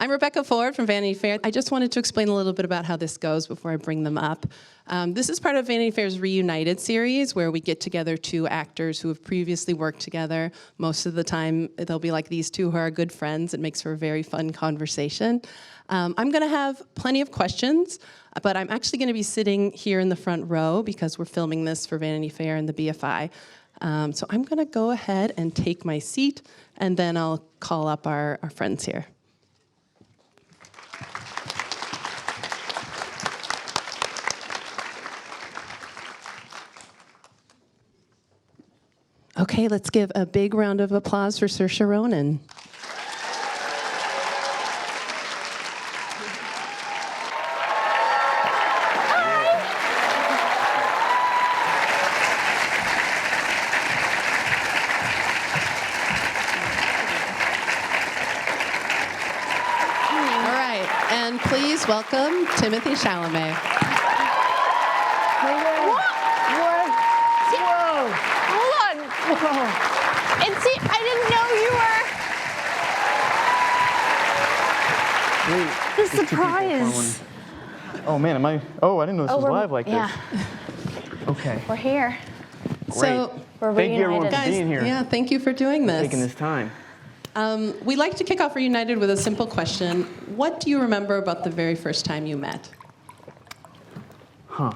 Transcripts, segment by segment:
I'm Rebecca Ford from Vanity Fair. I just wanted to explain a little bit about how this goes before I bring them up. This is part of Vanity Fair's Reunited series, where we get together two actors who have previously worked together. Most of the time, they'll be like these two who are good friends. It makes for a very fun conversation. I'm going to have plenty of questions, but I'm actually going to be sitting here in the front row because we're filming this for Vanity Fair and the BFI. So I'm going to go ahead and take my seat, and then I'll call up our friends here. Okay, let's give a big round of applause for Saoirse Ronan. All right, and please welcome Timothée Chalamet. I didn't know you were. Wait, The surprise. Oh man, am I? Oh, I didn't know this was live like this. Okay. We're here. Great. So, We're Thank you everyone reunited. for being here. Yeah, thank you for doing this. Taking this time. We like to kick off Reunited with a simple question. What do you remember about the very first time you met? Huh.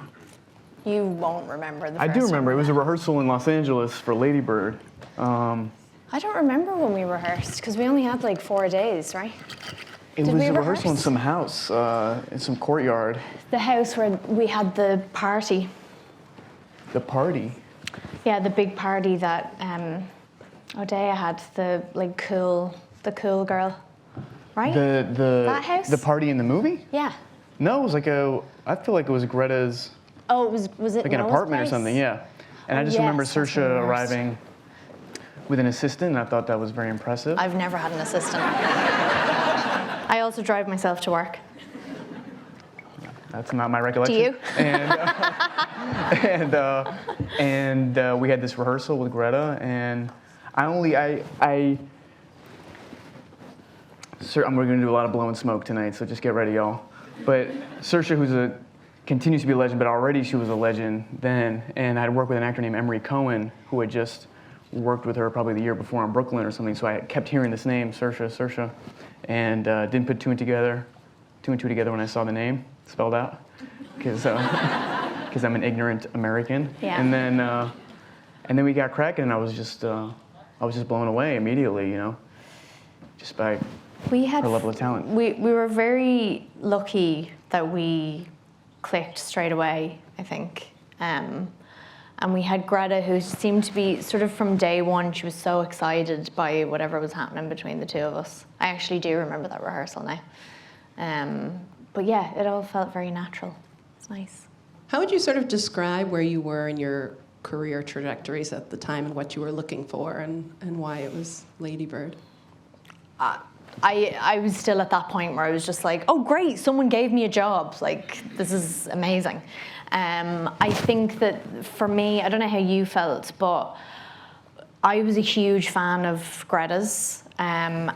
You won't remember the I first do remember. It one. was a rehearsal in Los Angeles for Ladybird. I don't remember when we rehearsed because we only had like 4 days, right? It Did was we a rehearsal in rehearse? some house, in some courtyard. The house where we had the party. The party. Yeah, the big party that O'Dea had, the cool girl, right? That house? The party in the movie? Yeah. No, it was like I feel like it was Greta's, Oh, was it like an Noah's apartment place? or something, yeah. And I just yes, remember that's when Saoirse we rehearsed. arriving with an assistant, and I thought that was very impressive. I've never had an assistant. I also drive myself to work. That's not my recollection. Do you? And we had this rehearsal with Greta, and Sir, we're going to do a lot of blowing smoke tonight, so just get ready, y'all. But Saoirse, continues to be a legend, but already she was a legend then, and I'd worked with an actor named Emery Cohen, who had just worked with her probably the year before in Brooklyn or something, so I kept hearing this name, Saoirse, and didn't put two and two together when I saw the name spelled out, because I'm an ignorant American. Yeah. And then we got cracking, and I was just blown away immediately, you know, just by her level of talent. We were very lucky that we clicked straight away, I think. And we had Greta, who seemed to be sort of from day one, she was so excited by whatever was happening between the two of us. I actually do remember that rehearsal now. But yeah, it all felt very natural. It's nice. How would you sort of describe where you were in your career trajectories at the time and what you were looking for and why it was Ladybird? I was still at that point where I was just like, oh great, someone gave me a job. Like, this is amazing. I think that for me, I don't know how you felt, but I was a huge fan of Greta's, and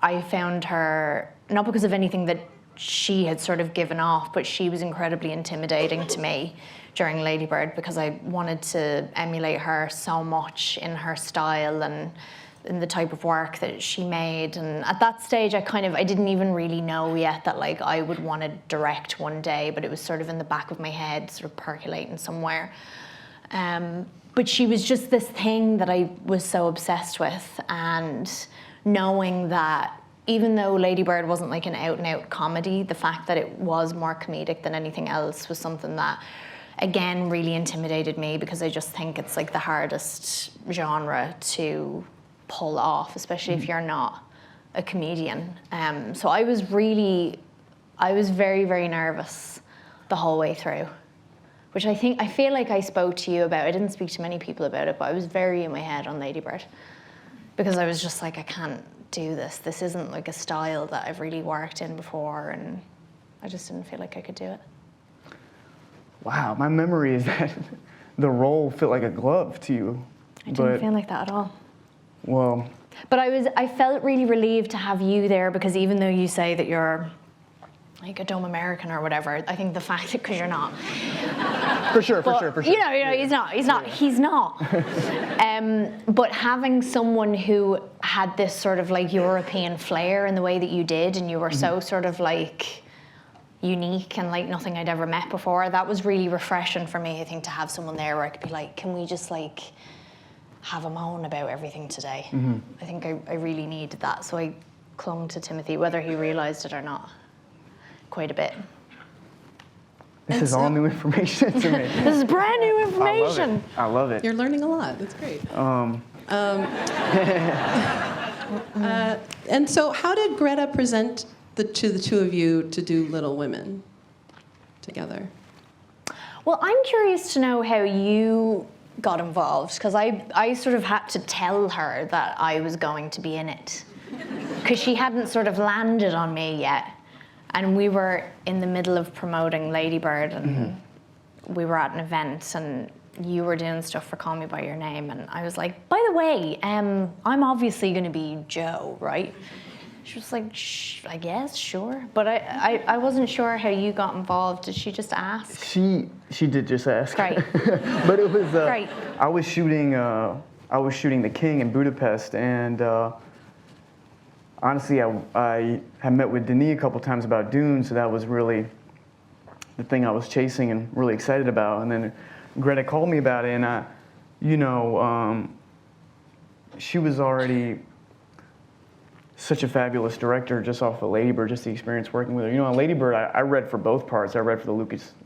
I found her, not because of anything that she had sort of given off, but she was incredibly intimidating to me during Ladybird because I wanted to emulate her so much in her style and in the type of work that she made. And at that stage, I didn't even really know yet that like I would want to direct one day, but it was sort of in the back of my head, sort of percolating somewhere. But she was just this thing that I was so obsessed with, and knowing that even though Ladybird wasn't like an out-and-out comedy, the fact that it was more comedic than anything else was something that, again, really intimidated me, because I just think it's like the hardest genre to pull off, especially if you're not a comedian. So I was very, very nervous the whole way through, which I feel like I spoke to you about. I didn't speak to many people about it, but I was very in my head on Ladybird, because I was just like, I can't do this. This isn't like a style that I've really worked in before, and I just didn't feel like I could do it. Wow, my memory is that the role fit like a glove to you. I didn't feel like that at all. Well, But I felt really relieved to have you there, because even though you say that you're like a dumb American or whatever, I think the fact that, because you're not. For sure. You know, he's not. But having someone who had this sort of like European flair in the way that you did, and you were so sort of like unique and like nothing I'd ever met before, that was really refreshing for me, I think, to have someone there where I could be like, can we just like have a moan about everything today? I think I really needed that, so I clung to Timothée, whether he realised it or not, quite a bit. This is all new information to me. This is brand new information. I love it. You're learning a lot. That's great. And so how did Greta present to the two of you to do Little Women together? Well, I'm curious to know how you got involved, because I sort of had to tell her that I was going to be in it, because she hadn't sort of landed on me yet. And we were in the middle of promoting Ladybird, and we were at an event, and you were doing stuff for Call Me By Your Name, and I was like, by the way, I'm obviously going to be Joe, right? She was like, I guess, sure. But I wasn't sure how you got involved. Did she just ask? She did just ask. Right. But it was Right. I was shooting The King in Budapest, and honestly, I had met with Denis a couple times about Dune, so that was really the thing I was chasing and really excited about. And then Greta called me about it, and she was already such a fabulous director just off of Ladybird, just the experience working with her. You know, on Ladybird, I read for both parts. I read for the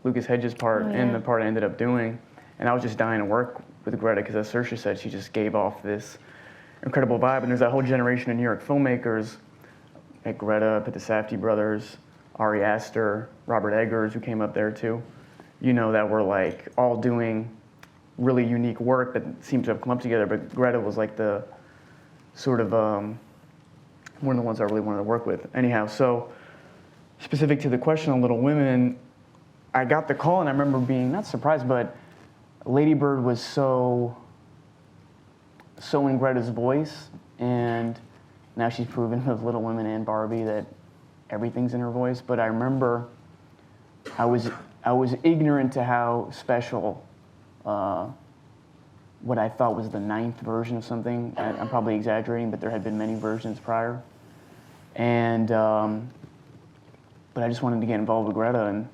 Lucas Hedges part and the part I ended up doing. And I was just dying to work with Greta, because as Saoirse said, she just gave off this incredible vibe. And there's that whole generation of New York filmmakers, like Greta, the Safdie brothers, Ari Aster, Robert Eggers, who came up there too, that were like all doing really unique work that seemed to have come up together. But Greta was like the sort of one of the ones I really wanted to work with. Anyhow, so specific to the question on Little Women, I got the call, and I remember being not surprised, but Ladybird was so in Greta's voice, and now she's proven with Little Women and Barbie that everything's in her voice. But I remember I was ignorant to how special what I thought was the 9th version of something. I'm probably exaggerating, but there had been many versions prior. And but I just wanted to get involved with Greta, and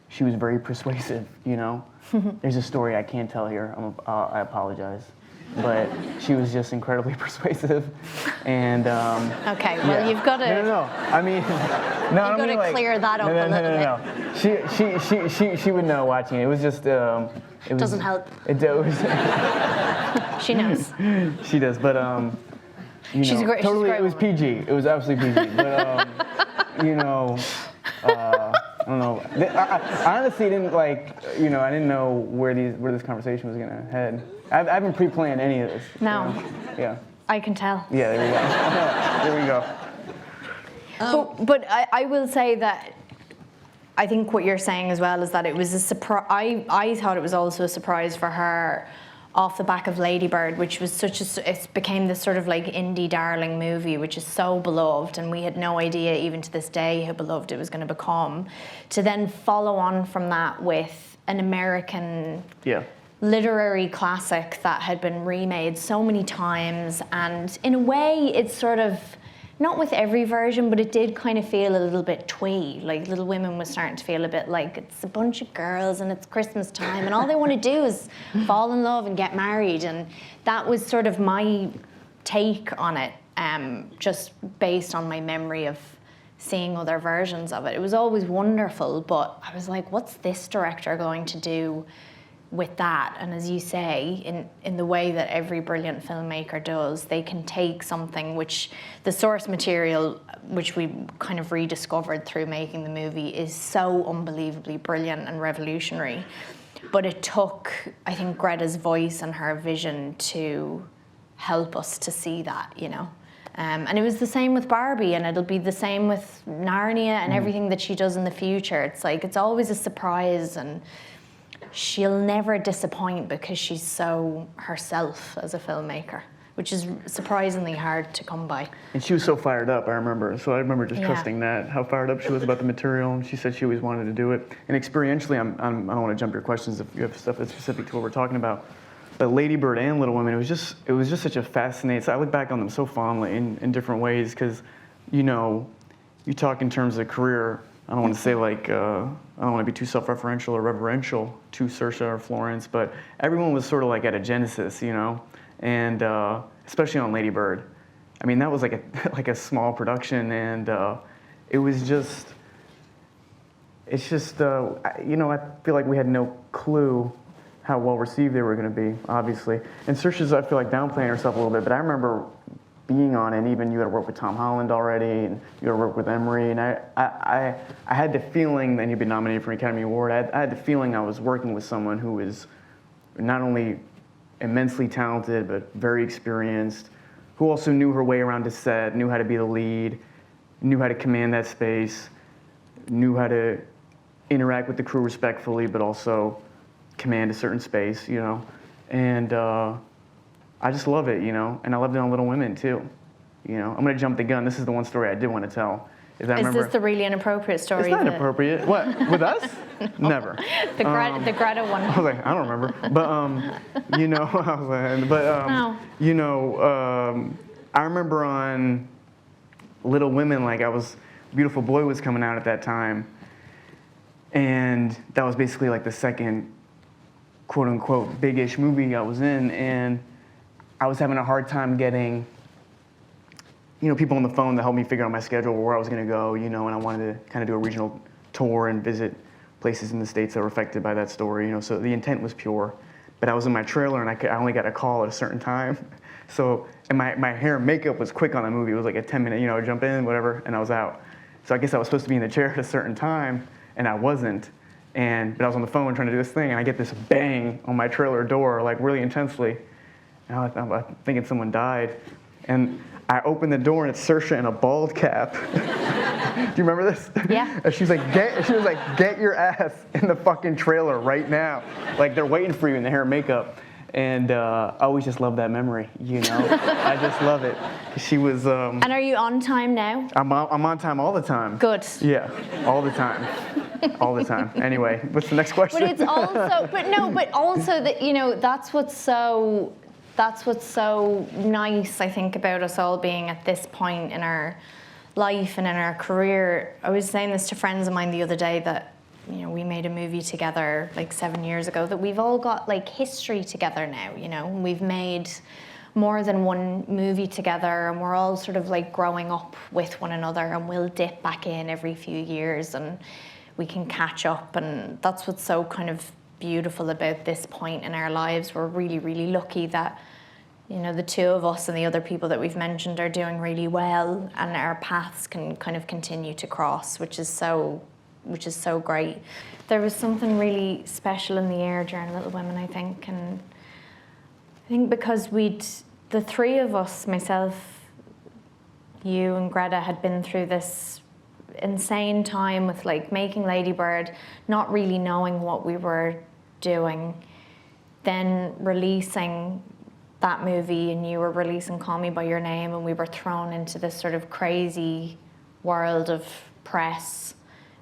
she was very persuasive. There's a story I can't tell here. I apologize. But she was just incredibly persuasive, and okay. Well, you've got to. No. I mean, no. You've got to clear that up a little bit. She would know watching it. It was just. It doesn't help. It was. She knows. She does, but she's great. Totally, she's great it was PG. It was absolutely PG. But I don't know. I honestly didn't like. I didn't know where this conversation was gonna head. I haven't pre-planned any of this. No. Yeah. I can tell. Yeah, there we go. But I will say that I think what you're saying as well is that it was a surprise. I thought it was also a surprise for her off the back of Ladybird, which was it became this sort of like indie darling movie, which is so beloved, and we had no idea even to this day how beloved it was going to become. To then follow on from that with an American literary classic that had been remade so many times, and in a way it's sort of, not with every version, but it did kind of feel a little bit twee. Like Little Women was starting to feel a bit like it's a bunch of girls and it's Christmas time and all they want to do is fall in love and get married. And that was sort of my take on it, just based on my memory of seeing other versions of it. It was always wonderful, but I was like, what's this director going to do with that? And as you say, in the way that every brilliant filmmaker does, they can take something which the source material, which we kind of rediscovered through making the movie, is so unbelievably brilliant and revolutionary. But it took, I think, Greta's voice and her vision to help us to see that, And it was the same with Barbie, and it'll be the same with Narnia and everything that she does in the future. It's like, it's always a surprise, and she'll never disappoint because she's so herself as a filmmaker. which is surprisingly hard to come by. And she was so fired up, I remember. So I remember just Yeah. trusting that, how fired up she was about the material. And she said she always wanted to do it. And experientially, I don't want to jump your questions if you have stuff that's specific to what we're talking about. But Ladybird and Little Women, it was just such a fascinating. So I look back on them so fondly in different ways because, you know, you talk in terms of career. I don't want to say like I don't want to be too self-referential or reverential to Saoirse or Florence, but everyone was sort of like at a genesis, you know, and especially on Ladybird. I mean, that was like a small production, and it was just. It's just you know, I feel like we had no clue how well received they were going to be, obviously. And Saoirse's, I feel like, downplaying herself a little bit, but I remember being on it, and even you had to work with Tom Holland already, and you had to work with Emery, and I had the feeling that you'd been nominated for an Academy Award. I had the feeling I was working with someone who was not only immensely talented, but very experienced, who also knew her way around the set, knew how to be the lead, knew how to command that space, knew how to interact with the crew respectfully, but also command a certain space, you know, and I just love it, you know, and I loved it on Little Women too, you know. I'm gonna jump the gun. This is the one story I did want to tell. Is this the really inappropriate story? It's not inappropriate. What, with us? No. Never. The Greta one. I was like, I don't remember, but you know, I was like, but No. you know, I remember on Little Women, like Beautiful Boy was coming out at that time, and that was basically like the second quote unquote big-ish movie I was in, and I was having a hard time getting, you know, people on the phone to help me figure out my schedule, where I was gonna go, you know, and I wanted to kind of do a regional tour and visit places in the States that were affected by that story, you know, so the intent was pure. But I was in my trailer and I only got a call at a certain time. So, and my hair and makeup was quick on the movie. It was like a 10-minute, you know, jump in, whatever, and I was out. So I guess I was supposed to be in the chair at a certain time, and I wasn't. But I was on the phone trying to do this thing, and I get this bang on my trailer door, like really intensely. And I'm thinking someone died. And I opened the door, and it's Saoirse in a bald cap. Do you remember this? Yeah. And she was like, get your ass in the fucking trailer right now. Like, they're waiting for you in the hair and makeup. And I always just love that memory, you know? I just love it. She was... And are you on time now? I'm on time all the time. Good. Yeah, all the time. All the time. Anyway, what's the next question? But it's also, but also that, you know, that's what's so nice, I think, about us all being at this point in our life and in our career. I was saying this to friends of mine the other day that, you know, we made a movie together like 7 years ago, that we've all got like history together now, you know. We've made more than one movie together, and we're all sort of like growing up with one another, and we'll dip back in every few years and we can catch up, and that's what's so kind of beautiful about this point in our lives. We're really, really lucky that, you know, the two of us and the other people that we've mentioned are doing really well, and our paths can kind of continue to cross, which is so great. There was something really special in the air during Little Women, I think, and I think because the three of us, myself, you and Greta, had been through this insane time with like making Ladybird, not really knowing what we were doing, then releasing that movie, and you were releasing Call Me By Your Name, and we were thrown into this sort of crazy world of press,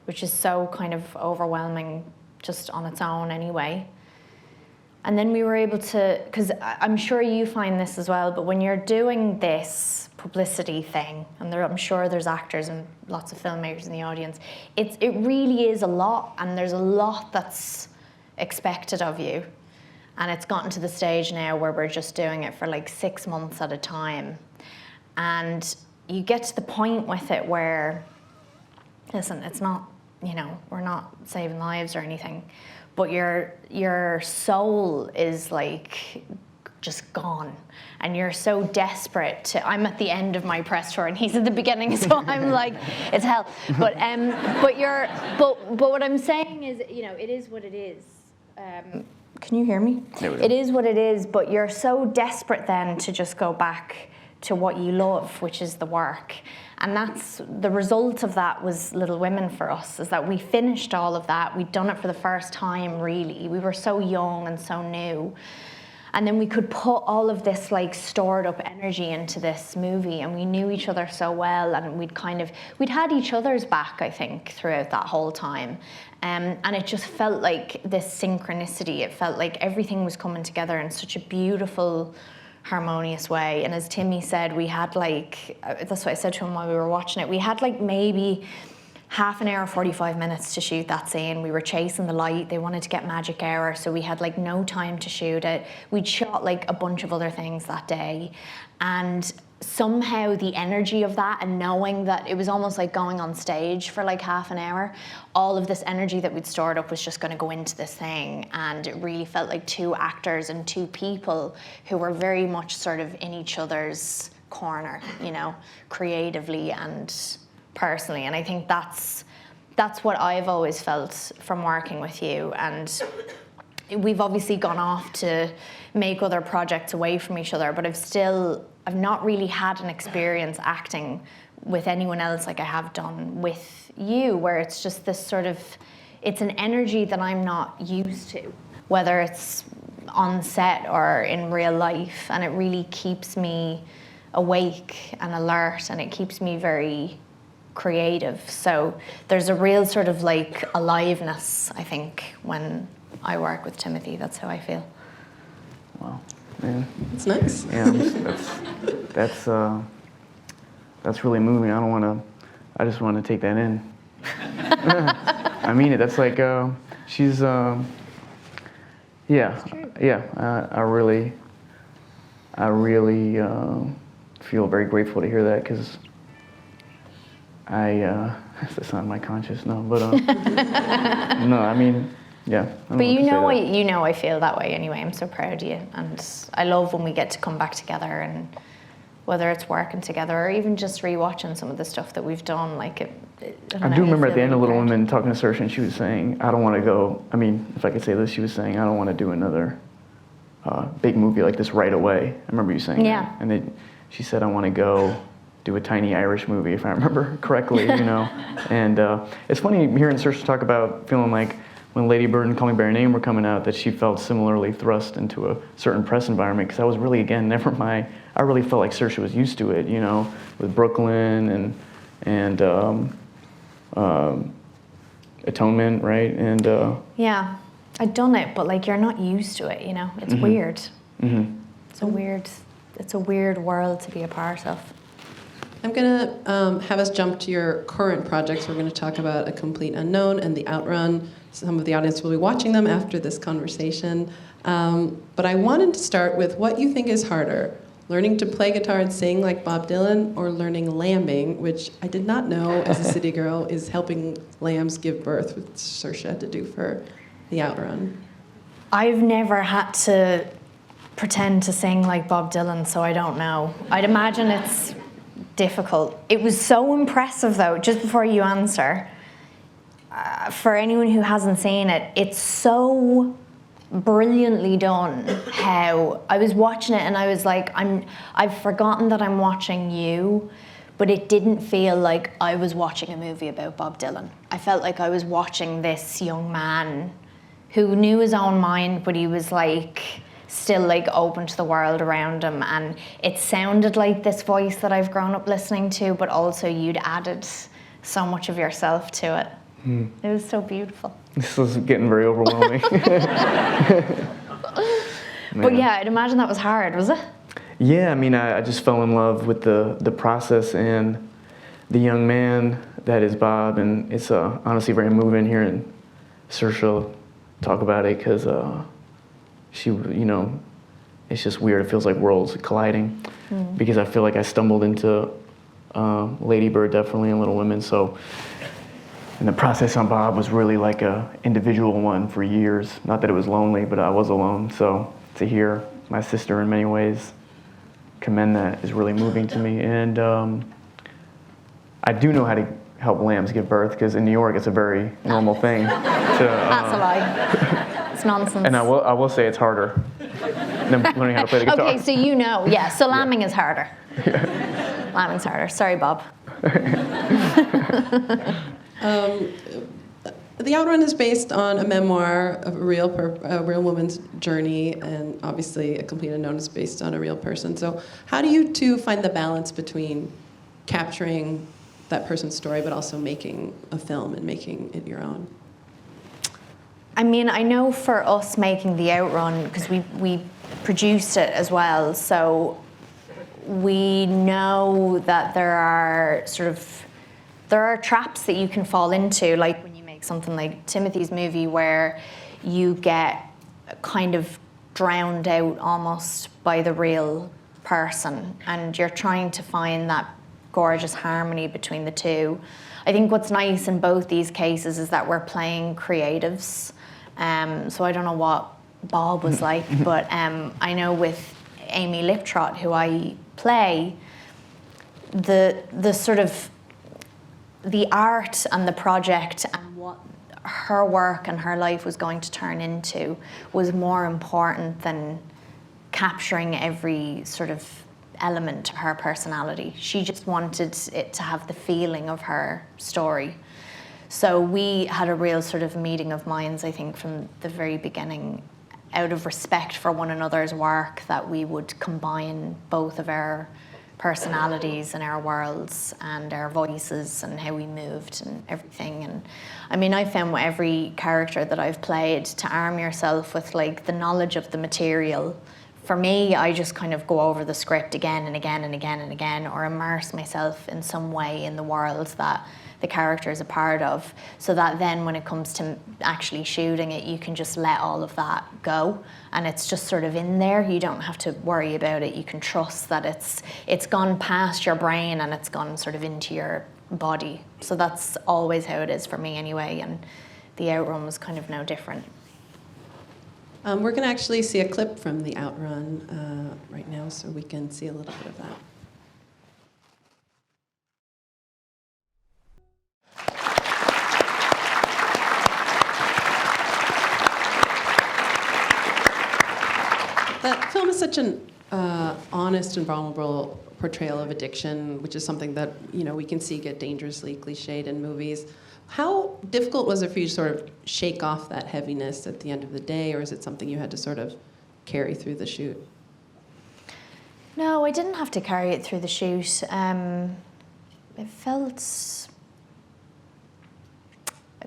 which is so kind of overwhelming just on its own anyway. And then we were able to, because I'm sure you find this as well, but when you're doing this publicity thing, and I'm sure there's actors and lots of filmmakers in the audience, it really is a lot, and there's a lot that's expected of you. And it's gotten to the stage now where we're just doing it for like 6 months at a time. And you get to the point with it where, listen, it's not, you know, we're not saving lives or anything, but your soul is like just gone, and you're so desperate to. I'm at the end of my press tour, and he's at the beginning, so I'm like, it's hell. But what I'm saying is, you know, it is what it is. Can you hear me? It is what it is, but you're so desperate then to just go back to what you love, which is the work. And that's the result of that was Little Women for us, is that we finished all of that. We'd done it for the first time, really. We were so young and so new. And then we could put all of this like stored up energy into this movie, and we knew each other so well, and we'd had each other's back, I think, throughout that whole time. And it just felt like this synchronicity. It felt like everything was coming together in such a beautiful, harmonious way. And as Timmy said, we had like, that's what I said to him while we were watching it, we had like maybe half an hour, 45 minutes to shoot that scene. We were chasing the light. They wanted to get magic hour, so we had like no time to shoot it. We'd shot like a bunch of other things that day. And somehow the energy of that, and knowing that it was almost like going on stage for like half an hour, all of this energy that we'd stored up was just going to go into this thing. And it really felt like two actors and two people who were very much sort of in each other's corner, you know, creatively and personally. And I think that's what I've always felt from working with you. And we've obviously gone off to make other projects away from each other, but I've not really had an experience acting with anyone else like I have done with you, where it's just this sort of, it's an energy that I'm not used to, whether it's on set or in real life, and it really keeps me awake and alert, and it keeps me very creative. So there's a real sort of like aliveness, I think, when I work with Timothée. That's how I feel. Wow, man. It's nice. Yeah, that's really moving. I just want to take that in. I mean it. That's like, she's, I really feel very grateful to hear that, because that's not my conscious, no, but no, I mean, yeah. But you know I feel that way anyway. I'm so proud of you, and I love when we get to come back together, and whether it's working together or even just rewatching some of the stuff that we've done, like I do remember at the end of Little Women talking to Saoirse, and she was saying, I don't want to go, I mean, if I could say this, she was saying, I don't want to do another big movie like this right away. I remember you saying that. And then she said, I want to go do a tiny Irish movie, if I remember correctly, you know. And it's funny hearing Saoirse talk about feeling like when Ladybird and Call Me by Your Name were coming out, that she felt similarly thrust into a certain press environment, because that was really, again, never I really felt like Saoirse was used to it, you know, with Brooklyn and Atonement, right? And yeah, I'd done it, but like, you're not used to it, you know. It's weird. It's a weird world to be a part of. I'm going to have us jump to your current projects. We're going to talk about A Complete Unknown and the Outrun. Some of the audience will be watching them after this conversation. But I wanted to start with what you think is harder, learning to play guitar and sing like Bob Dylan, or learning lambing, which I did not know as a city girl is helping lambs give birth, which Saoirse had to do for the Outrun. I've never had to pretend to sing like Bob Dylan, so I don't know. I'd imagine it's difficult. It was so impressive, though, just before you answer, for anyone who hasn't seen it, it's so brilliantly done. How I was watching it and I was like, I've forgotten that I'm watching you, but it didn't feel like I was watching a movie about Bob Dylan. I felt like I was watching this young man who knew his own mind, but he was like still like open to the world around him, and it sounded like this voice that I've grown up listening to, but also you'd added so much of yourself to it. It was so beautiful. This was getting very overwhelming. But yeah, I'd imagine that was hard, was it? Yeah, I mean, I just fell in love with the process and the young man that is Bob, and it's honestly very moving hearing Saoirse talk about it, because she, you know, it's just weird. It feels like worlds colliding, because I feel like I stumbled into Ladybird definitely and Little Women. So, and the process on Bob was really like a individual one for years. Not that it was lonely, but I was alone. So to hear my sister in many ways commend that is really moving to me. And I do know how to help lambs give birth, because in New York it's a very normal thing. That's a lie. It's nonsense. And I will say it's harder than learning how to play the guitar. Okay, so you know, yeah. So lambing is harder. Yeah. Lambing's harder. Sorry, Bob. The Outrun is based on a memoir of a real woman's journey, and obviously a complete unknown is based on a real person. So how do you two find the balance between capturing that person's story but also making a film and making it your own? I mean, I know for us making the Outrun, because we produced it as well, so we know that there are traps that you can fall into, like when you make something like Timothy's movie, where you get kind of drowned out almost by the real person, and you're trying to find that gorgeous harmony between the two. I think what's nice in both these cases is that we're playing creatives. So I don't know what Bob was like, but I know with Amy Liptrot, who I play, the sort of the art and the project and what her work and her life was going to turn into was more important than capturing every sort of element of her personality. She just wanted it to have the feeling of her story. So we had a real sort of meeting of minds, I think, from the very beginning, out of respect for one another's work, that we would combine both of our personalities and our worlds and our voices and how we moved and everything. And I mean, I found with every character that I've played, to arm yourself with like the knowledge of the material. For me, I just kind of go over the script again and again and again and again, or immerse myself in some way in the world that the character is a part of, so that then when it comes to actually shooting it, you can just let all of that go, and it's just sort of in there. You don't have to worry about it. You can trust that it's gone past your brain and it's gone sort of into your body. So that's always how it is for me anyway, and the Outrun was kind of no different. We're going to actually see a clip from the Outrun right now, so we can see a little bit of that. That film is such an honest and vulnerable portrayal of addiction, which is something that we can see get dangerously cliched in movies. How difficult was it for you to sort of shake off that heaviness at the end of the day, or is it something you had to sort of carry through the shoot? No, I didn't have to carry it through the shoot. It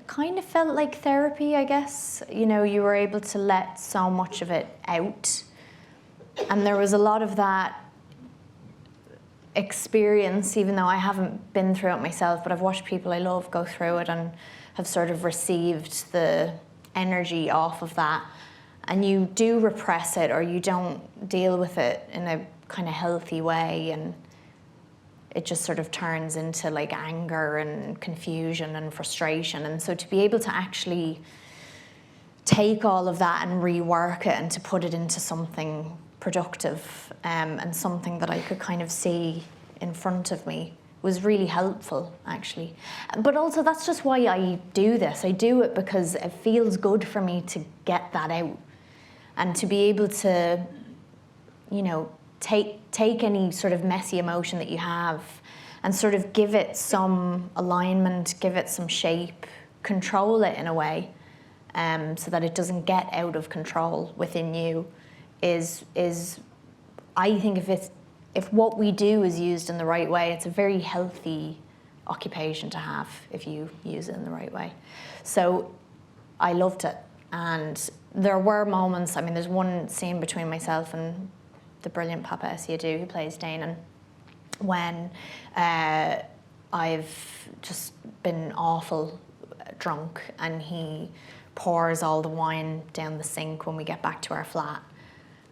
kind of felt like therapy, I guess. You were able to let so much of it out. And there was a lot of that experience, even though I haven't been through it myself, but I've watched people I love go through it and have sort of received the energy off of that. And you do repress it, or you don't deal with it in a kind of healthy way, and it just sort of turns into like anger and confusion and frustration. And so to be able to actually take all of that and rework it and to put it into something productive and something that I could kind of see in front of me was really helpful, actually. But also that's just why I do this. I do it because it feels good for me to get that out and to be able to, take any sort of messy emotion that you have and sort of give it some alignment, give it some shape, control it in a way, so that it doesn't get out of control within you. Is I think if what we do is used in the right way, it's a very healthy occupation to have if you use it in the right way. So I loved it, and there were moments. I mean, there's one scene between myself and the brilliant Papa Essiadou, who plays Danon, when I've just been awful drunk, and he pours all the wine down the sink when we get back to our flat.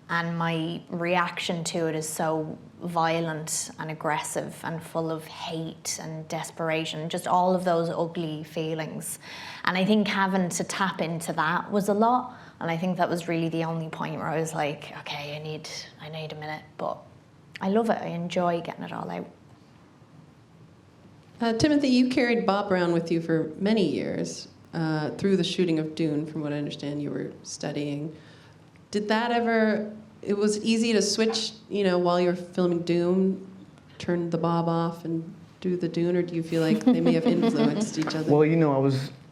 And my reaction to it is so violent and aggressive and full of hate and desperation, just all of those ugly feelings. And I think having to tap into that was a lot. And I think that was really the only point where I was like, okay, I need a minute. But I love it. I enjoy getting it all out. Timothy, you carried Bob around with you for many years through the shooting of Dune, from what I understand you were studying. Did that ever, it was easy to switch, while you're filming Dune, turn the Bob off and do the Dune, or do you feel like they may have influenced each other? Well,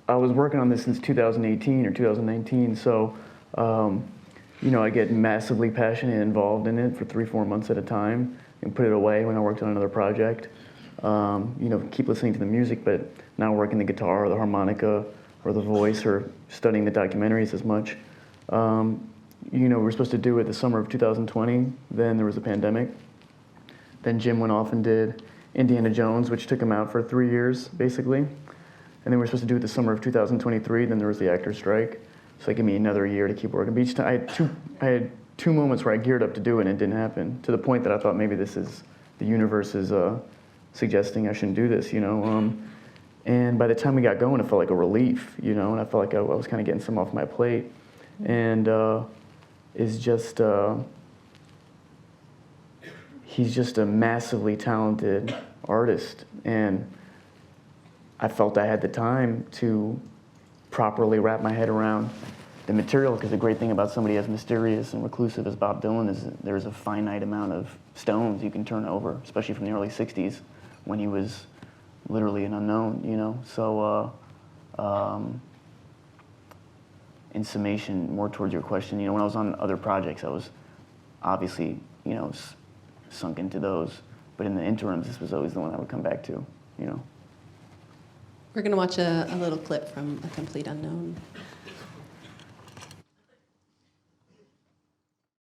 I was working on this since 2018 or 2019, so you know, I get massively passionate and involved in it for 3-4 months at a time and put it away when I worked on another project. You know, keep listening to the music, but not working the guitar or the harmonica or the voice or studying the documentaries as much. You know, we were supposed to do it the summer of 2020, then there was a pandemic. Then Jim went off and did Indiana Jones, which took him out for 3 years, basically. And then we were supposed to do it the summer of 2023, then there was the actor's strike. So that gave me another year to keep working. But each time, I had two moments where I geared up to do it and it didn't happen, to the point that I thought maybe this is, the universe is suggesting I shouldn't do this, you know. And by the time we got going, it felt like a relief, you know, and I felt like I was kind of getting some off my plate. And is just, he's just a massively talented artist. And I felt I had the time to properly wrap my head around the material, because the great thing about somebody as mysterious and reclusive as Bob Dylan is that there's a finite amount of stones you can turn over, especially from the early 60s when he was literally an unknown, you know. So in summation, more towards your question, you know, when I was on other projects, I was obviously, you know, sunk into those, but in the interims, this was always the one I would come back to, you know. We're going to watch a little clip from A Complete Unknown.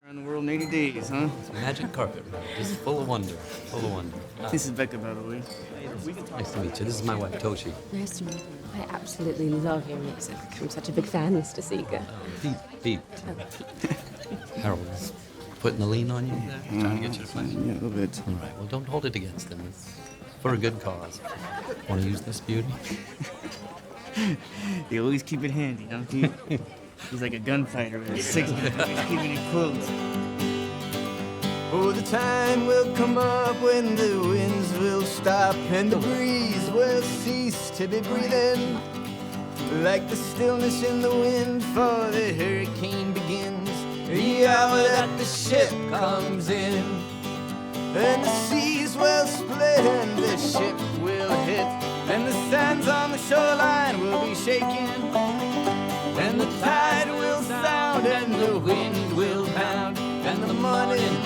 Around the world in 80 days, huh? It's a magic carpet ride, just full of wonder, full of wonder. This is Becca, by the way. Nice to meet you. This is my wife, Toshi. Nice to meet you. I absolutely love your music. I'm such a big fan, Mr. Seeger. Beep. Harold's putting the lean on you there, trying to get you to play. Yeah, a little bit. All right, well, don't hold it against him. It's for a good cause. Want to use this beauty? They always keep it handy, don't you? He's like a gunfighter with a 6-gun, he's keeping it close. Oh, the time will come up when the winds will stop and the breeze will cease to be breathing. Like the stillness in the wind for the hurricane begins. The hour that the ship comes in. And the seas will split and the ship will hit. And the sands on the shoreline will be shaking. And the tide will sound and the wind will pound. And the morning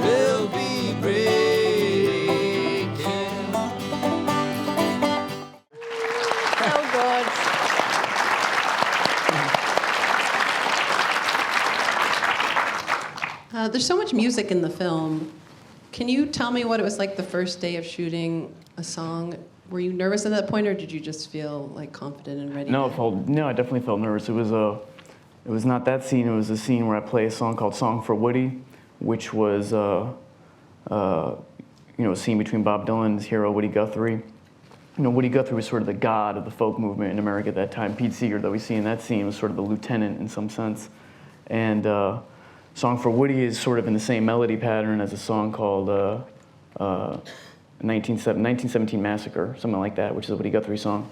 will be breaking. So good. There's so much music in the film. Can you tell me what it was like the first day of shooting a song? Were you nervous at that point, or did you just feel like confident and ready? No, I definitely felt nervous. It was not that scene. It was a scene where I play a song called "Song for Woody," which was you know, a scene between Bob Dylan's hero Woody Guthrie. You know, Woody Guthrie was sort of the god of the folk movement in America at that time. Pete Seeger, that we see in that scene, was sort of the lieutenant in some sense. And "Song for Woody" is sort of in the same melody pattern as a song called 1917 Massacre, something like that, which is a Woody Guthrie song.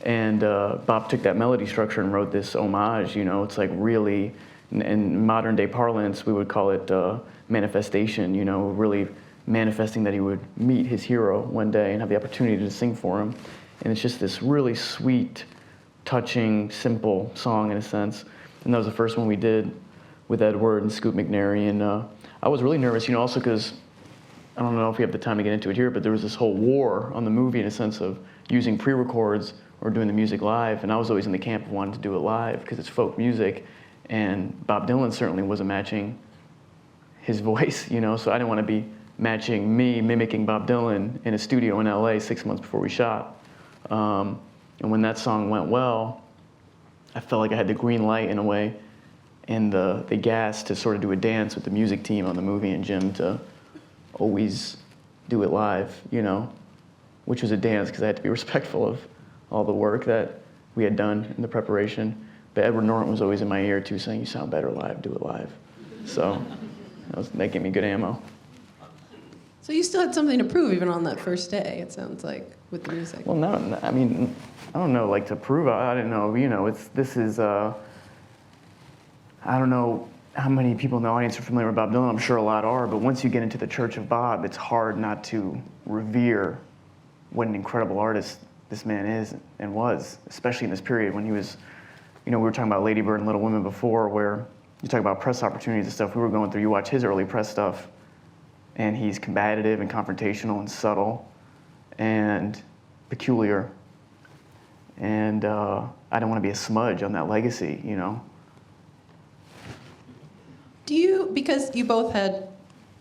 And Bob took that melody structure and wrote this homage, you know. It's like really, in modern day parlance, we would call it manifestation, you know, really manifesting that he would meet his hero one day and have the opportunity to sing for him. And it's just this really sweet, touching, simple song in a sense. And that was the first one we did with Edward and Scoot McNairy. And I was really nervous, you know, also because I don't know if we have the time to get into it here, but there was this whole war on the movie in a sense of using pre-records or doing the music live. And I was always in the camp of wanting to do it live because it's folk music. And Bob Dylan certainly wasn't matching his voice, you know, so I didn't want to be matching me mimicking Bob Dylan in a studio in LA 6 months before we shot. And when that song went well, I felt like I had the green light in a way and the gas to sort of do a dance with the music team on the movie and Jim to always do it live, you know, which was a dance because I had to be respectful of all the work that we had done in the preparation. But Edward Norton was always in my ear too, saying, "You sound better live, do it live." So that gave me good ammo. So you still had something to prove even on that first day, it sounds like, with the music. Well, no, I mean, I don't know, like to prove, I don't know, you know, I don't know how many people in the audience are familiar with Bob Dylan. I'm sure a lot are, but once you get into the Church of Bob, it's hard not to revere what an incredible artist this man is and was, especially in this period when he was, we were talking about Ladybird and Little Women before, where you talk about press opportunities and stuff we were going through. You watch his early press stuff, and he's combative and confrontational and subtle and peculiar. And I don't want to be a smudge on that legacy, Do you, because you both had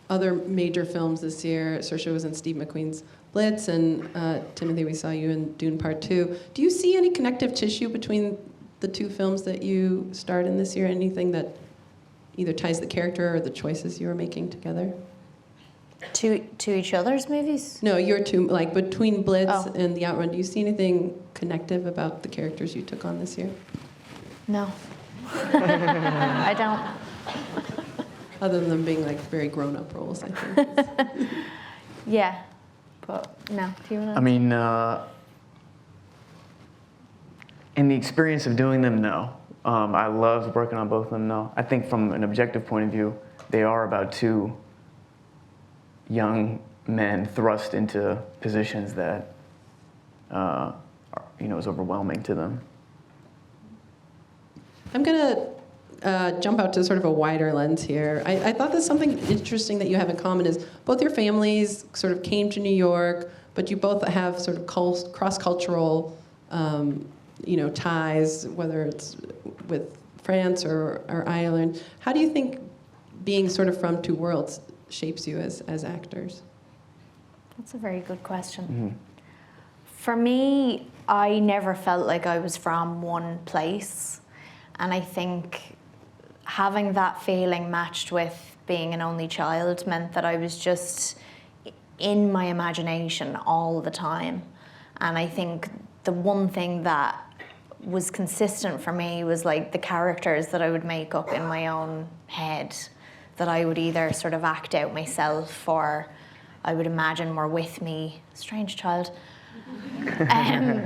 other major films this year, Saoirse was in Steve McQueen's Blitz, and Timothée, we saw you in Dune Part 2. Do you see any connective tissue between the two films that you starred in this year? Anything that either ties the character or the choices you were making together? To each other's movies? No, your two, like between Blitz and the Outrun, do you see anything connective about the characters you took on this year? No. I don't. Other than them being like very grown-up roles, I think. Yeah, but no. Do you want to? I mean, in the experience of doing them, no. I loved working on both of them, no. I think from an objective point of view, they are about two young men thrust into positions that, is overwhelming to them. I'm going to jump out to sort of a wider lens here. I thought there's something interesting that you have in common is both your families sort of came to New York, but you both have sort of cross-cultural, ties, whether it's with France or Ireland. How do you think being sort of from two worlds shapes you as actors? That's a very good question. Mm-hmm. For me, I never felt like I was from one place. And I think having that feeling matched with being an only child meant that I was just in my imagination all the time. And I think the one thing that was consistent for me was like the characters that I would make up in my own head, that I would either sort of act out myself or I would imagine were with me. Strange child.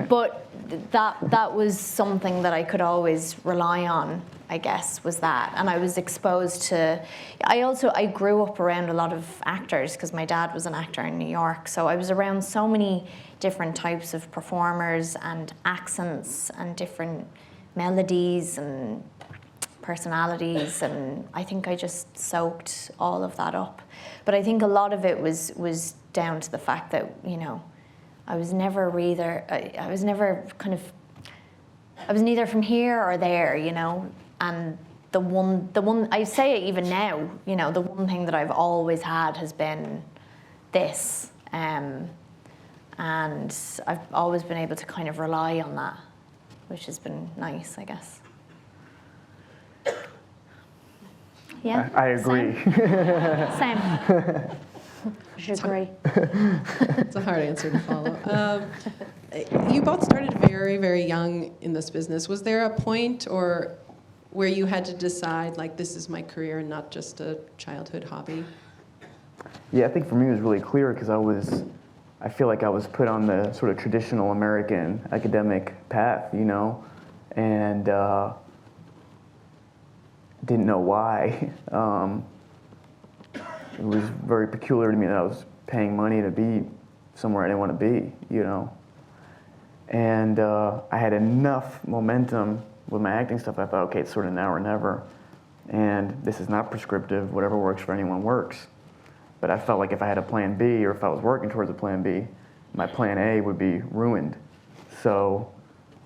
But that was something that I could always rely on, I guess, was that. And I was exposed to, I grew up around a lot of actors because my dad was an actor in New York. So I was around so many different types of performers and accents and different melodies and personalities, and I think I just soaked all of that up. But I think a lot of it was down to the fact that, I was never neither from here or there, and the one I say it even now, the one thing that I've always had has been this, and I've always been able to kind of rely on that, which has been nice, I guess. Yeah, I agree. Same. I should agree. It's a hard answer to follow. You both started very, very young in this business. Was there a point or where you had to decide, like, this is my career and not just a childhood hobby? Yeah, I think for me it was really clear because I feel like I was put on the sort of traditional American academic path, and didn't know why. It was very peculiar to me that I was paying money to be somewhere I didn't want to be, And I had enough momentum with my acting stuff. I thought, okay, it's sort of now or never. And this is not prescriptive. Whatever works for anyone works. But I felt like if I had a plan B or if I was working towards a plan B, my plan A would be ruined. So,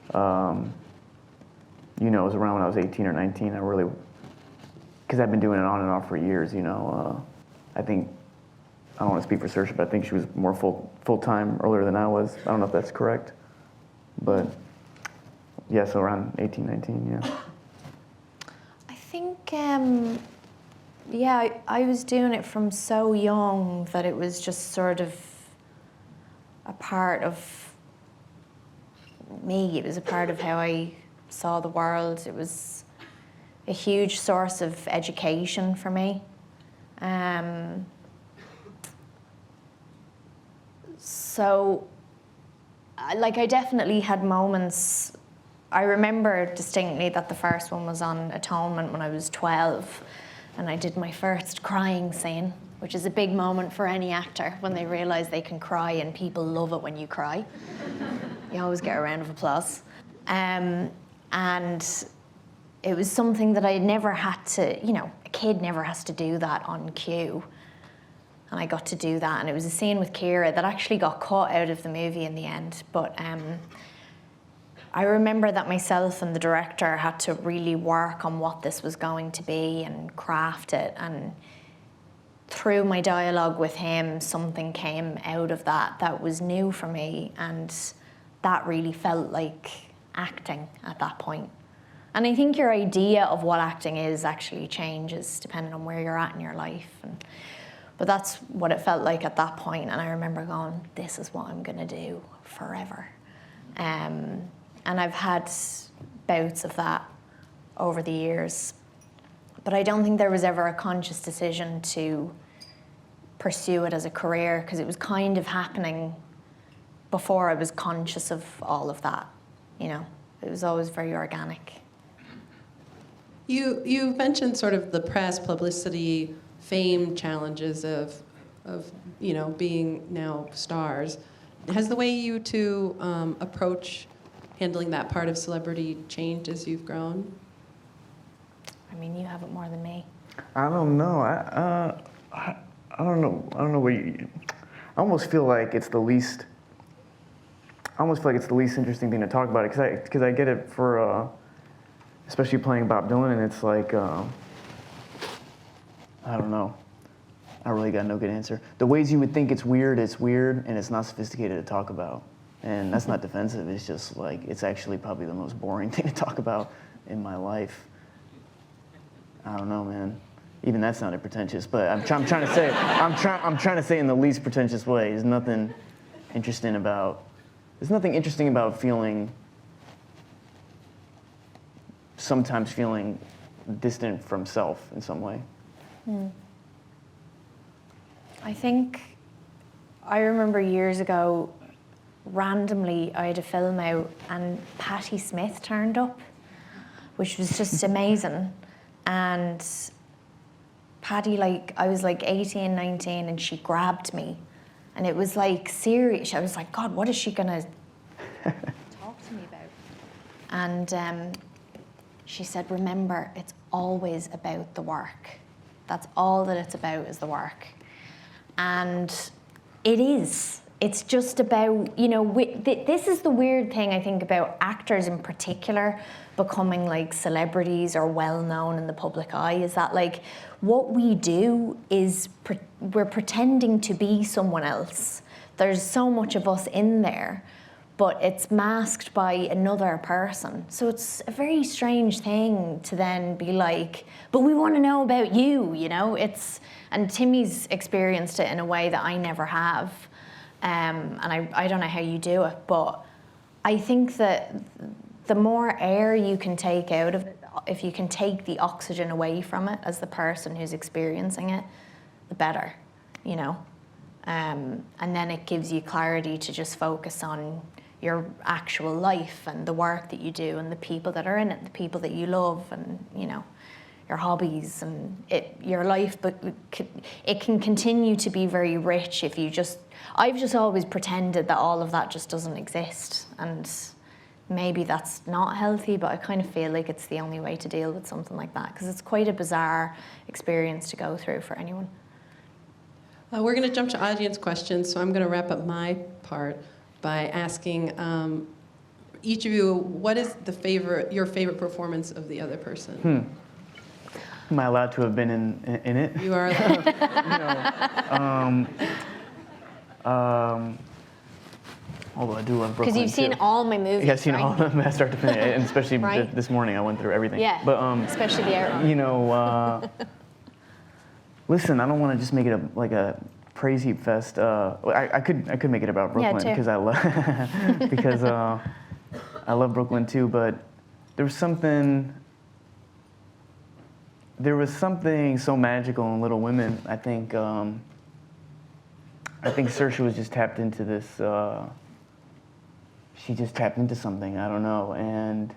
it was around when I was 18 or 19, I really, because I've been doing it on and off for years, I think, I don't want to speak for Saoirse, but I think she was more full-time earlier than I was. I don't know if that's correct. But, yeah, so around 18, 19, yeah. I think, I was doing it from so young that it was just sort of a part of me. It was a part of how I saw the world. It was a huge source of education for me. So, I definitely had moments. I remember distinctly that the first one was on Atonement when I was 12, and I did my first crying scene, which is a big moment for any actor when they realise they can cry, and people love it when you cry. You always get a round of applause. And it was something that I never had to, you know, a kid never has to do that on cue. And I got to do that, and it was a scene with Kira that actually got cut out of the movie in the end. But I remember that myself and the director had to really work on what this was going to be and craft it. And through my dialogue with him, something came out of that was new for me, and that really felt like acting at that point. And I think your idea of what acting is actually changes depending on where you're at in your life. But that's what it felt like at that point, and I remember going, this is what I'm gonna do forever. And I've had bouts of that over the years, but I don't think there was ever a conscious decision to pursue it as a career, because it was kind of happening before I was conscious of all of that, you know. It was always very organic. You mentioned sort of the press, publicity, fame challenges of you know, being now stars. Has the way you two approach handling that part of celebrity changed as you've grown? I mean, you have it more than me. I don't know. I don't know. I don't know what you. I almost feel like it's the least. I almost feel like it's the least interesting thing to talk about, because I get it for, especially playing Bob Dylan, and it's like, I don't know. I really got no good answer. The ways you would think it's weird, and it's not sophisticated to talk about. And that's not defensive, it's just like, it's actually probably the most boring thing to talk about in my life. I don't know, man. Even that sounded pretentious, but I'm trying to say in the least pretentious way. There's nothing interesting about sometimes feeling distant from self in some way. I think I remember years ago, randomly I had a film out and Patti Smith turned up, which was just amazing. And Patti, like, I was like 18, 19, and she grabbed me. And it was like serious. I was like, God, what is she gonna talk to me about? And she said, remember, it's always about the work. That's all that it's about, is the work. And it is. It's just about, you know, this is the weird thing, I think, about actors in particular becoming like celebrities or well-known in the public eye, is that like what we do is we're pretending to be someone else. There's so much of us in there, but it's masked by another person. So it's a very strange thing to then be like, but we want to know about you, you know? And Timmy's experienced it in a way that I never have. And I don't know how you do it, but I think that the more air you can take out of it, if you can take the oxygen away from it as the person who's experiencing it, the better, you know? And then it gives you clarity to just focus on your actual life and the work that you do and the people that are in it, the people that you love, and, you know, your hobbies and your life. But it can continue to be very rich if you just, I've just always pretended that all of that just doesn't exist. And maybe that's not healthy, but I kind of feel like it's the only way to deal with something like that, because it's quite a bizarre experience to go through for anyone. We're going to jump to audience questions, so I'm going to wrap up my part by asking each of you, what is your favorite performance of the other person? Am I allowed to have been in it? You are allowed. Although I do love Brooklyn, Because you've seen all my movies, Yeah, I've seen right? all of them, start to finish, and especially Right. this morning I went through everything. Yeah, but, especially the Outrun. you know, listen, I don't want to just make it a praise heap fest. I could make it about Brooklyn, too. because I love Brooklyn too. But there was something so magical in Little Women. I think Saoirse was just tapped into this. She just tapped into something. I don't know, and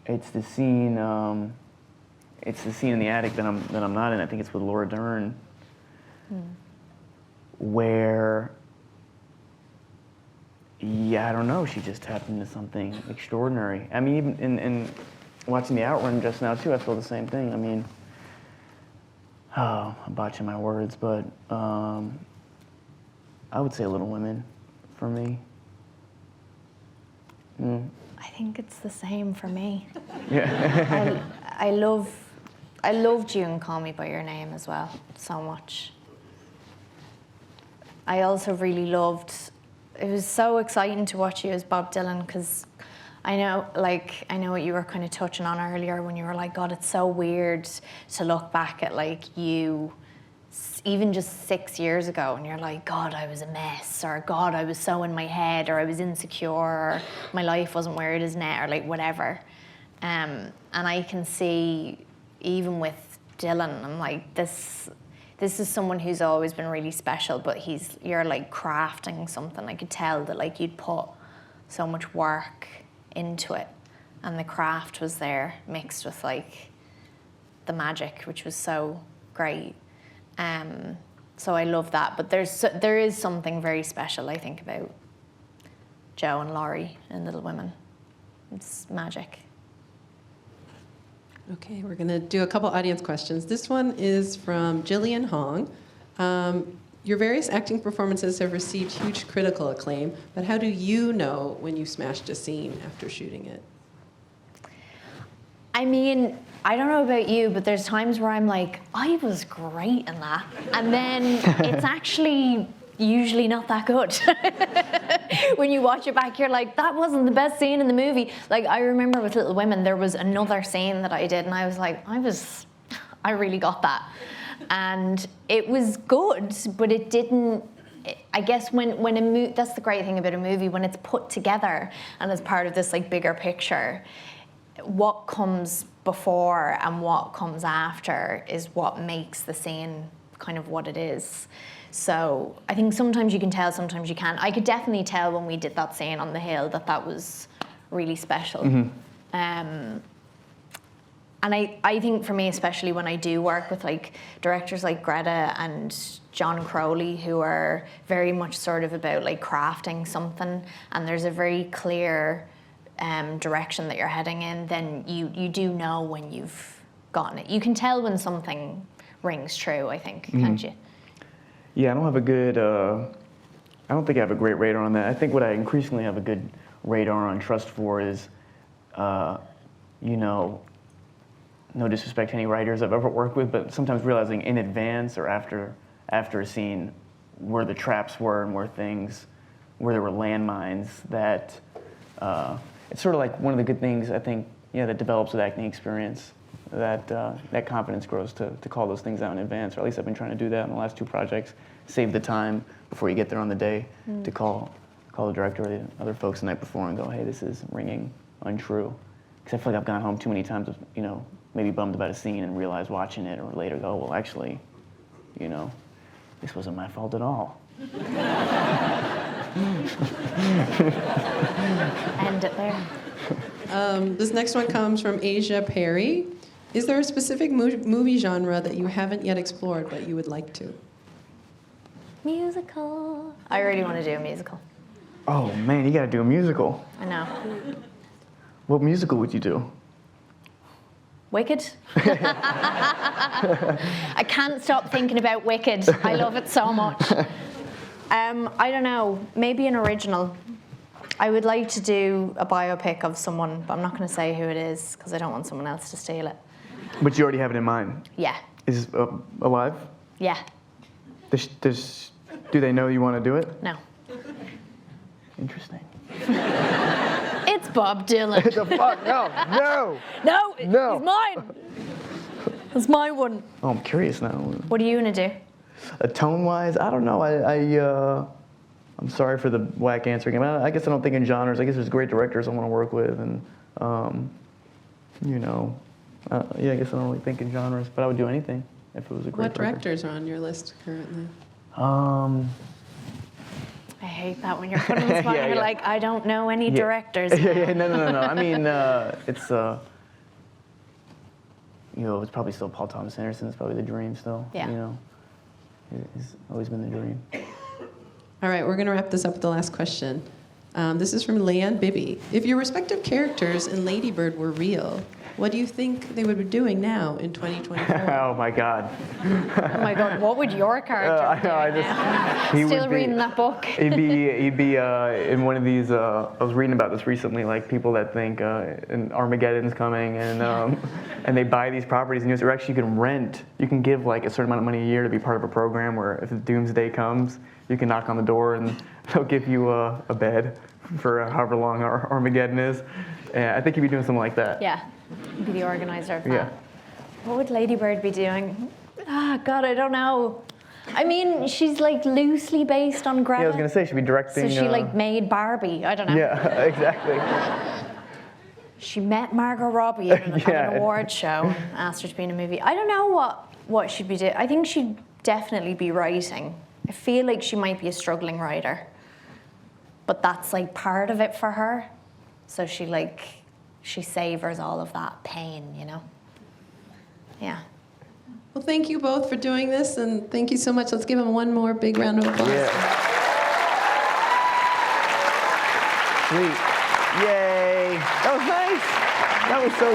it's the scene. It's the scene in the attic that I'm not in. I think it's with Laura Dern, where Yeah, I don't know. She just tapped into something extraordinary. I mean, even in watching the Outrun just now too, I feel the same thing. I mean, I'm botching my words, but I would say Little Women for me. I think it's the same for me. Yeah. I love Dune, Call Me By Your Name as well, so much. I also really loved, it was so exciting to watch you as Bob Dylan, because I know what you were kind of touching on earlier when you were like, God, it's so weird to look back at like you, even just 6 years ago, and you're like, God, I was a mess, or God, I was so in my head, or I was insecure, or my life wasn't where it is now, or like whatever. And I can see, even with Dylan, I'm like, this is someone who's always been really special, but you're like crafting something. I could tell that like you'd put so much work into it, and the craft was there mixed with like the magic, which was so great. So I love that, but there is something very special, I think, about Joe and Laurie in Little Women. It's magic. Okay, we're going to do a couple audience questions. This one is from Jillian Hong. Your various acting performances have received huge critical acclaim, but how do you know when you smashed a scene after shooting it? I mean, I don't know about you, but there's times where I'm like, I was great in that. And then it's actually usually not that good. When you watch it back, you're like, that wasn't the best scene in the movie. Like, I remember with Little Women, there was another scene that I did, and I was like, I really got that. And it was good, but it didn't, I guess when a movie, that's the great thing about a movie, when it's put together and as part of this like bigger picture, what comes before and what comes after is what makes the scene kind of what it is. So I think sometimes you can tell, sometimes you can't. I could definitely tell when we did that scene on the hill that was really special. And I think for me, especially when I do work with like directors like Greta and John Crowley, who are very much sort of about like crafting something, and there's a very clear direction that you're heading in, then you do know when you've gotten it. You can tell when something rings true, I think, can't you? Yeah, I don't have a good, I don't think I have a great radar on that. I think what I increasingly have a good radar on trust for is, you know, no disrespect to any writers I've ever worked with, but sometimes realizing in advance or after a scene where the traps were and where there were landmines that, it's sort of like one of the good things I think, that develops with acting experience, that confidence grows to call those things out in advance, or at least I've been trying to do that in the last 2 projects. Save the time before you get there on the day to call the director or the other folks the night before and go, hey, this is ringing untrue. Because I feel like I've gone home too many times, maybe bummed about a scene and realized watching it or later go, well, actually, this wasn't my fault at all. End it there. This next one comes from Asia Perry. Is there a specific movie genre that you haven't yet explored but you would like to? Musical. I really want to do a musical. Oh, man, you got to do a musical. I know. What musical would you do? Wicked. I can't stop thinking about Wicked. I love it so much. I don't know, maybe an original. I would like to do a biopic of someone, but I'm not going to say who it is because I don't want someone else to steal it. But you already have it in mind? Yeah. Is alive? Yeah. Do they know you want to do it? No. Interesting. It's Bob Dylan. The fuck? No! No! No. It's mine! It's my one. Oh, I'm curious now. What are you going to do? Tone-wise, I don't know. I'm sorry for the whack answer again. I guess I don't think in genres. I guess there's great directors I want to work with, and I guess I don't really think in genres. But I would do anything if it was a great. What directors are on your list currently? I hate that when you're put on the spot and you're like, I don't know any directors. No. I mean, it's it's probably still Paul Thomas Anderson. It's probably the dream still. Yeah. It's always been the dream. All right, we're going to wrap this up with the last question. This is from Leanne Bibby. If your respective characters in Ladybird were real, what do you think they would be doing now in 2024? Oh my God. Oh my God, what would your character be doing now? he Still would be- reading that book? He'd be in one of these. I was reading about this recently, like people that think Armageddon's coming, and they buy these properties, and or actually you can rent. You can give like a certain amount of money a year to be part of a program where if the doomsday comes, you can knock on the door and they'll give you a bed for however long Armageddon is. And I think he'd be doing something like that. Yeah, be the organizer of that. Yeah. What would Ladybird be doing? God, I don't know. I mean, she's like loosely based on Greta. Yeah, I was gonna say she'd be directing. So she like made Barbie. I don't know. Yeah, exactly. She met Margot Robbie at an award show and asked her to be in a movie. I don't know what she'd be doing. I think she'd definitely be writing. I feel like she might be a struggling writer. But that's like part of it for her. So she savors all of that pain, you know? Yeah. Well, thank you both for doing this, and thank you so much. Let's give them one more big round of applause. Yeah. Sweet. Yay. That was nice. That was so